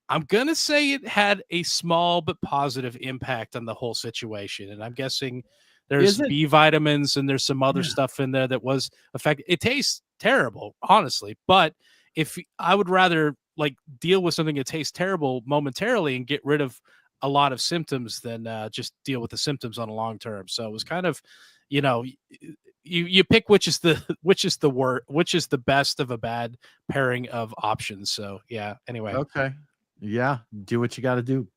I'm gonna say it had a small but positive impact on the whole situation, and I'm guessing there's B vitamins and there's some other stuff in there that was effective. It tastes terrible, honestly, but if I would rather like deal with something that tastes terrible momentarily and get rid of a lot of symptoms than just deal with the symptoms on a long term. So it was kind of, you pick which is the best of a bad pairing of options. So yeah. Anyway. Okay. Yeah. Do what you got to do.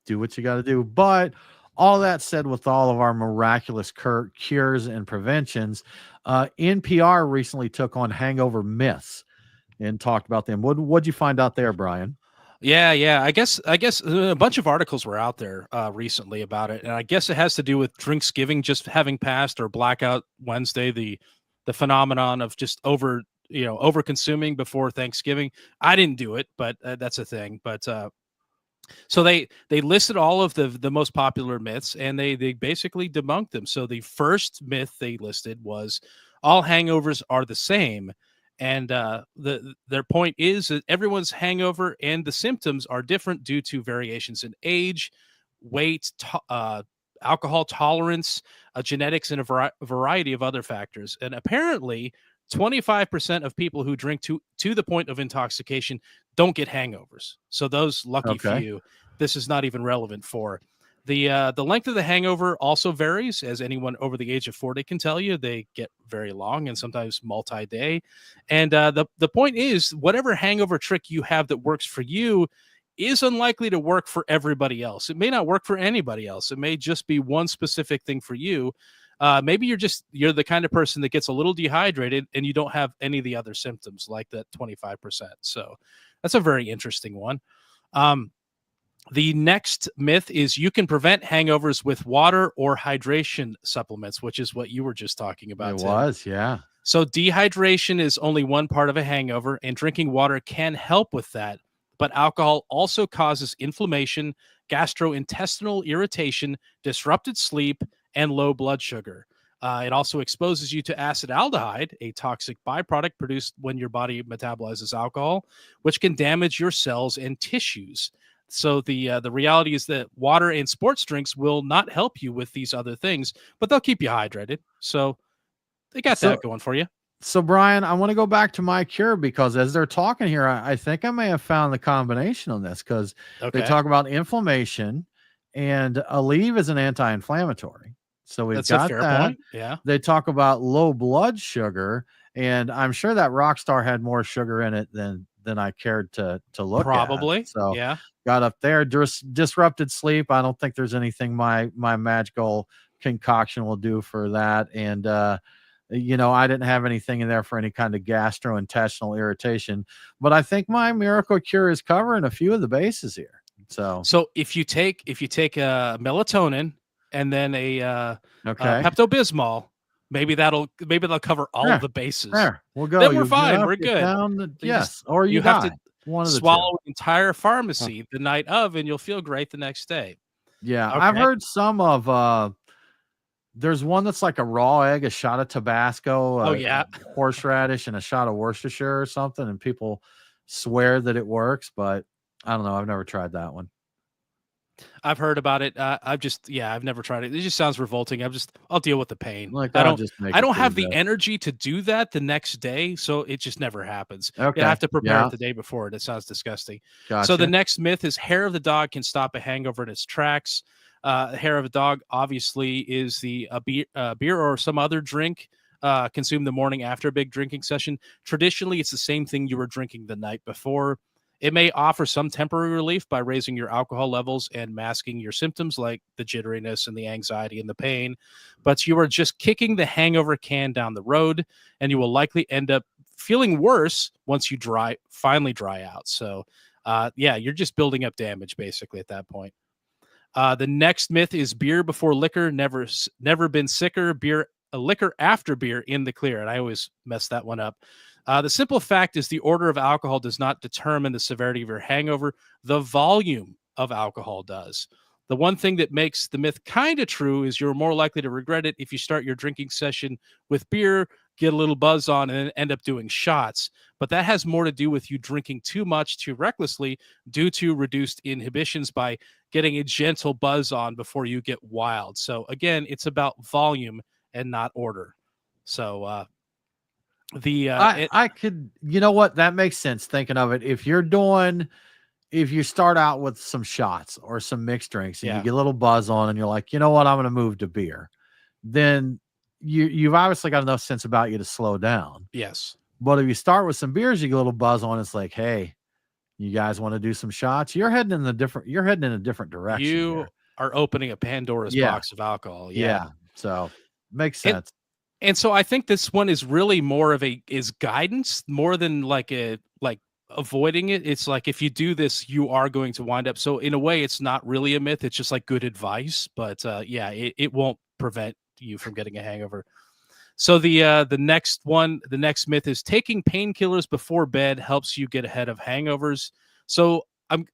Do what you got to do. But all that said, with all of our miraculous cures and preventions, NPR recently took on hangover myths and talked about them. What'd you find out there, Brian? Yeah. I guess a bunch of articles were out there recently about it, and I guess it has to do with Drinksgiving just having passed, or Blackout Wednesday, the phenomenon of just over consuming before Thanksgiving. I didn't do it, but that's a thing. But so they listed all of the most popular myths, and they basically debunked them. So the first myth they listed was all hangovers are the same. And their point is that everyone's hangover and the symptoms are different due to variations in age, weight, alcohol tolerance, genetics, and a variety of other factors. And apparently 25% of people who drink to the point of intoxication don't get hangovers. So those lucky few, this is not even relevant for. The length of the hangover also varies, as anyone over the age of 40 can tell you. They get very long and sometimes multi-day. And the point is, whatever hangover trick you have that works for you is unlikely to work for everybody else. It may not work for anybody else. It may just be one specific thing for you. Maybe you're the kind of person that gets a little dehydrated and you don't have any of the other symptoms, like that 25%. So that's a very interesting one. The next myth is you can prevent hangovers with water or hydration supplements, which is what you were just talking about. It was, yeah. So dehydration is only one part of a hangover, and drinking water can help with that. But alcohol also causes inflammation, gastrointestinal irritation, disrupted sleep, and low blood sugar. It also exposes you to acetaldehyde, a toxic byproduct produced when your body metabolizes alcohol, which can damage your cells and tissues. So the reality is that water and sports drinks will not help you with these other things, but they'll keep you hydrated. So they got that going for you. So, Brian, I want to go back to my cure, because as they're talking here, I think I may have found the combination on this, because they talk about inflammation, and Aleve is an anti-inflammatory. So we've got that. Point. Yeah. They talk about low blood sugar, and I'm sure that Rockstar had more sugar in it than I cared to look Probably. at. So yeah. Got up there. Disrupted sleep. I don't think there's anything my magical concoction will do for that. And I didn't have anything in there for any kind of gastrointestinal irritation, but I think my miracle cure is covering a few of the bases here. So if you take melatonin and then a Pepto-Bismol, maybe that'll cover all of the bases. There, we'll go. Then we're fine. We're good. Or you have die. to swallow an entire pharmacy the night of, and you'll feel great the next day. Yeah, okay. I've heard some of. There's one that's like a raw egg, a shot of Tabasco, horseradish, and a shot of Worcestershire or something, and people swear that it works, but I don't know. I've never tried that one. I've heard about it. I've never tried it. It just sounds revolting. I'll deal with the pain. Like, I I'll don't, just make I it don't through have the the day. energy to do that the next day, so it just never happens. I Okay. have to prepare Yeah. it the day before, and it sounds disgusting. Gotcha. So the next myth is hair of the dog can stop a hangover in its tracks. Hair of a dog obviously is the beer or some other drink consumed the morning after a big drinking session. Traditionally, it's the same thing you were drinking the night before. It may offer some temporary relief by raising your alcohol levels and masking your symptoms like the jitteriness and the anxiety and the pain, but you are just kicking the hangover can down the road, and you will likely end up feeling worse once you finally dry out. So, you're just building up damage basically at that point. The next myth is beer before liquor. Never been sicker. Liquor after beer in the clear, and I always mess that one up. The simple fact is the order of alcohol does not determine the severity of your hangover. The volume of alcohol does. The one thing that makes the myth kind of true is you're more likely to regret it if you start your drinking session with beer, get a little buzz on, and then end up doing shots. But that has more to do with you drinking too much too recklessly due to reduced inhibitions by getting a gentle buzz on before you get wild. So again, it's about volume and not order. So I could, you know what, that makes sense thinking of it. If you start out with some shots or some mixed drinks and you get a little buzz on and you're like, you know what, I'm going to move to beer, then you've obviously got enough sense about you to slow down. Yes. But if you start with some beers, you get a little buzz on, it's like, hey, you guys want to do some shots? You're heading in a different direction. You are opening a Pandora's box of alcohol. Yeah. So makes sense. And so I think this one is really more of is guidance more than like avoiding it. It's like, if you do this, you are going to wind up. So in a way, it's not really a myth. It's just like good advice. But it won't prevent you from getting a hangover. So the next myth is taking painkillers before bed helps you get ahead of hangovers. So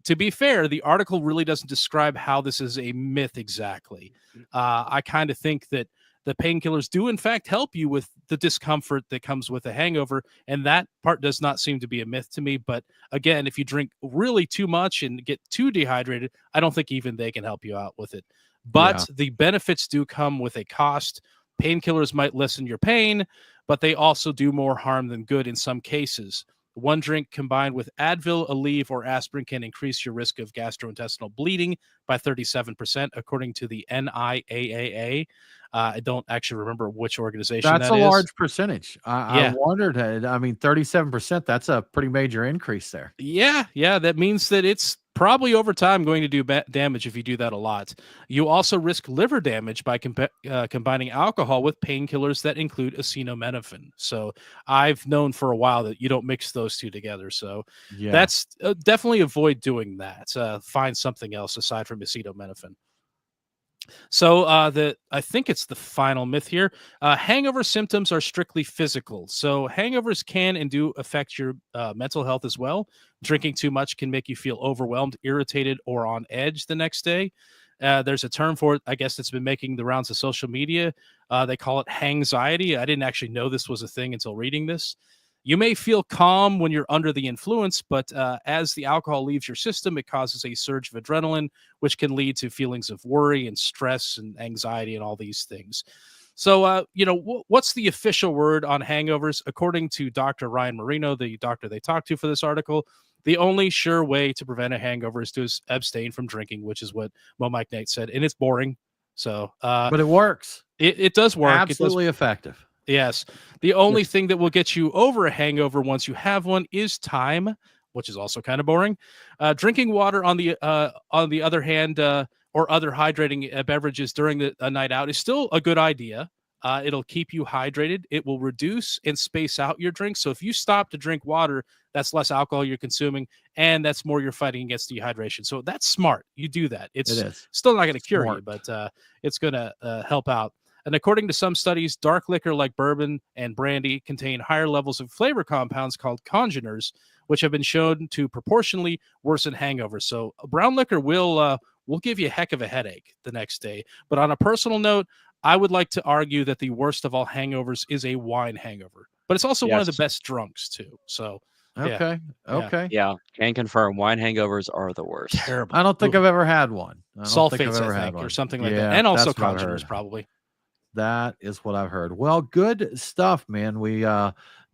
to be fair, the article really doesn't describe how this is a myth exactly. I kind of think that the painkillers do in fact help you with the discomfort that comes with a hangover, and that part does not seem to be a myth to me. But again, if you drink really too much and get too dehydrated, I don't think even they can help you out with it. But the benefits do come with a cost. Painkillers might lessen your pain, but they also do more harm than good in some cases. One drink combined with Advil, Aleve, or aspirin can increase your risk of gastrointestinal bleeding by 37%, according to the NIAAA. I don't actually remember which organization that's that is. a large percentage. I wondered. I mean, 37%. That's a pretty major increase there. Yeah. That means that it's probably over time going to do damage if you do that a lot. You also risk liver damage by combining alcohol with painkillers that include acetaminophen. So I've known for a while that you don't mix those two together. So that's definitely avoid doing that. Find something else aside from acetaminophen. So I think it's the final myth here. Hangover symptoms are strictly physical. So hangovers can and do affect your mental health as well. Drinking too much can make you feel overwhelmed, irritated, or on edge the next day. There's a term for it, I guess, that's been making the rounds of social media. They call it hangxiety. I didn't actually know this was a thing until reading this. You may feel calm when you're under the influence, but as the alcohol leaves your system, it causes a surge of adrenaline, which can lead to feelings of worry and stress and anxiety and all these things. So, what's the official word on hangovers? According to Dr. Ryan Marino, the doctor they talked to for this article, the only sure way to prevent a hangover is to abstain from drinking, which is what Mo Mike Nate said. And it's boring. So, but it works. It does work. Absolutely effective. Yes. The only thing that will get you over a hangover once you have one is time, which is also kind of boring. Drinking water, on the other hand, or other hydrating beverages during a night out is still a good idea. It'll keep you hydrated. It will reduce and space out your drinks. So if you stop to drink water, that's less alcohol you're consuming, and that's more you're fighting against dehydration. So that's smart. You do that. It is still not going to cure you, but it's going to help out. And according to some studies, dark liquor like bourbon and brandy contain higher levels of flavor compounds called congeners, which have been shown to proportionally worsen hangovers. So brown liquor will give you a heck of a headache the next day. But on a personal note, I would like to argue that the worst of all hangovers is a wine hangover. But it's also one of the best drunks too. So Okay. Okay. Yeah, can confirm. Wine hangovers are the worst. Terrible. I don't think I've ever had one. I don't think I've Sulfates, ever I had think, one. or something like that. Yeah, And also that's what I've congeners, heard. probably. That is what I've heard. Well, good stuff, man. We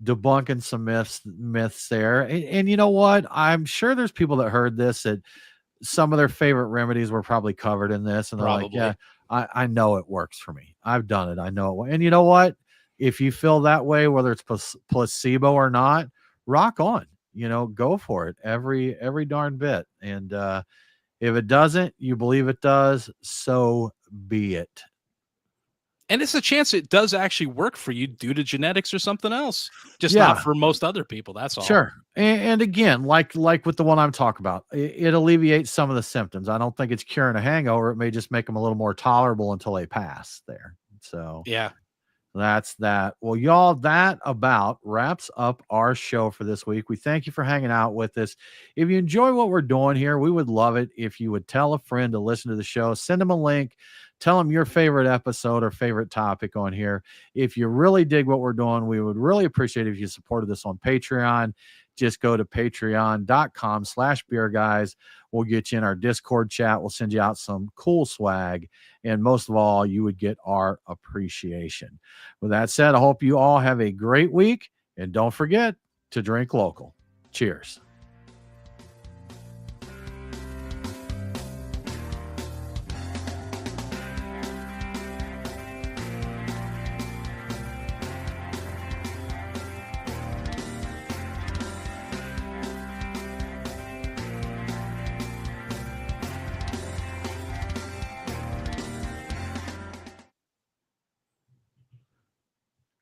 debunking some myths there. And you know what? I'm sure there's people that heard this that some of their favorite remedies were probably covered in this, and they're like, yeah, Probably. I know it works for me. I've done it. I know it. And you know what? If you feel that way, whether it's placebo or not, rock on. You know, go for it every darn bit. And if it doesn't, you believe it does, so be it. And it's a chance it does actually work for you due to genetics or something else. Just Yeah. not for most other people. That's all. Sure. And again, like with the one I'm talking about, it alleviates some of the symptoms. I don't think it's curing a hangover. It may just make them a little more tolerable until they pass there. So yeah, that's that. Well, y'all, that about wraps up our show for this week. We thank you for hanging out with us. If you enjoy what we're doing here, we would love it if you would tell a friend to listen to the show. Send them a link. Tell them your favorite episode or favorite topic on here. If you really dig what we're doing, we would really appreciate it if you supported us on Patreon. Just go to patreon.com/beer guys. We'll get you in our Discord chat. We'll send you out some cool swag. And most of all, you would get our appreciation. With that said, I hope you all have a great week. And don't forget to drink local. Cheers.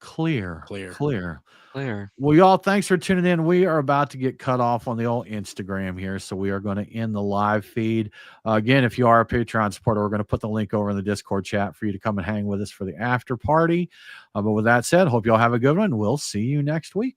Clear. Well, y'all, thanks for tuning in. We are about to get cut off on the old Instagram here, so we are going to end the live feed. Again, if you are a Patreon supporter, we're going to put the link over in the Discord chat for you to come and hang with us for the after party. But with that said, hope y'all have a good one. We'll see you next week.